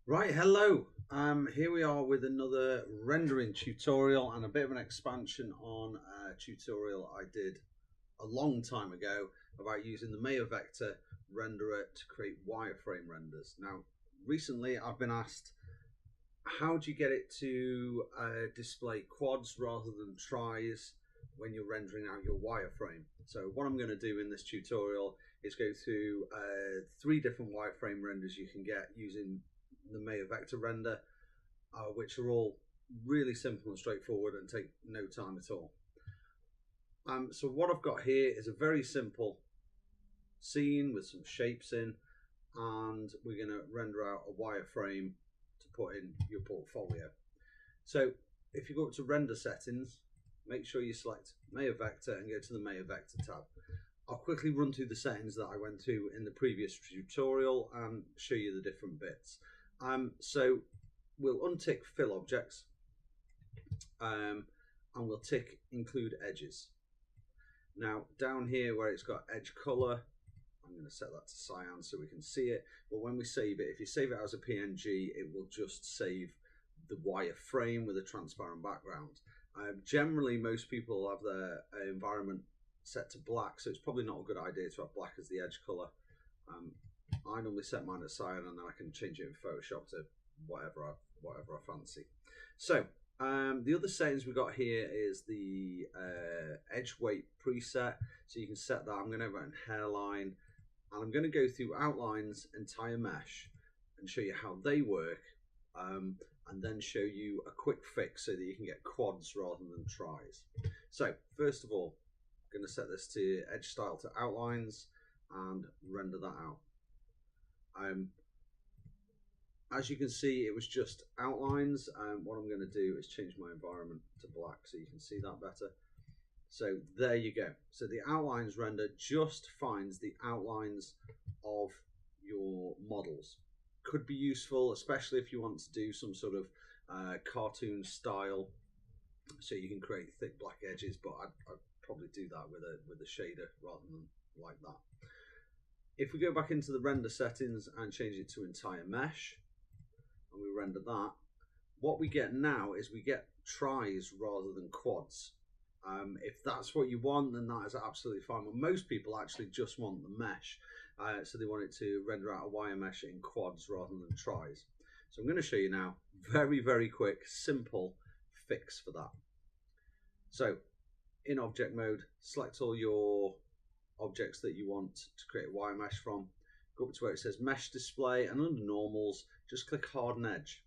Right, hello. Here we are with another rendering tutorial and a bit of an expansion on a tutorial I did a long time ago about using the Maya Vector renderer to create wireframe renders. Now, recently I've been asked, how do you get it to display quads rather than tris when you're rendering out your wireframe? So what I'm going to do in this tutorial is go through three different wireframe renders you can get using the Maya Vector render, which are all really simple and straightforward and take no time at all. So what I've got here is a very simple scene with some shapes in, and we're going to render out a wireframe to put in your portfolio. So if you go up to render settings, make sure you select Maya Vector and go to the Maya Vector tab. I'll quickly run through the settings that I went through in the previous tutorial and show you the different bits. So we'll untick fill objects, and we'll tick include edges. Now down here where it's got edge color, I'm going to set that to cyan so we can see it. But when we save it, if you save it as a PNG, it will just save the wireframe with a transparent background. Generally, most people have their environment set to black, so it's probably not a good idea to have black as the edge color. I normally set mine as cyan, and then I can change it in Photoshop to whatever I fancy. So the other settings we got here is the edge weight preset. So you can set that. I'm going to go in hairline, and I'm going to go through outlines, entire mesh, and show you how they work, and then show you a quick fix so that you can get quads rather than tris. So first of all, I'm going to set this to edge style to outlines and render that out. As you can see, it was just outlines. What I'm going to do is change my environment to black so you can see that better. So there you go. So the outlines render just finds the outlines of your models. Could be useful, especially if you want to do some sort of cartoon style, so you can create thick black edges, but I'd probably do that with a shader rather than like that. If we go back into the render settings and change it to entire mesh, and we render that, what we get now is we get tris rather than quads. If that's what you want, then that is absolutely fine. But most people actually just want the mesh, so they want it to render out a wire mesh in quads rather than tris. So I'm going to show you now, very quick, simple fix for that. So in object mode, select all your objects that you want to create a wire mesh from. Go up to where it says mesh display, and under normals, just click harden edge.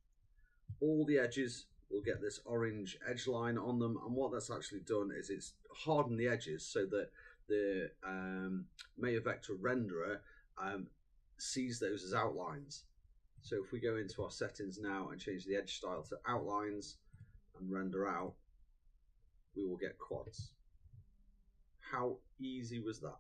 All the edges will get this orange edge line on them, and what that's actually done is it's hardened the edges so that the Maya Vector renderer sees those as outlines. So if we go into our settings now and change the edge style to outlines and render out, we will get quads. How easy was that?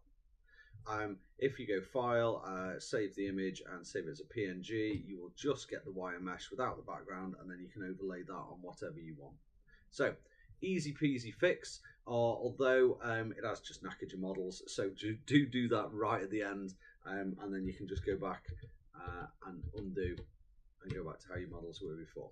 If you go file, save the image and save it as a PNG, you will just get the wire mesh without the background, and then you can overlay that on whatever you want. So easy peasy fix, although it has just knackered your models, so do that right at the end, and then you can just go back and undo and go back to how your models were before.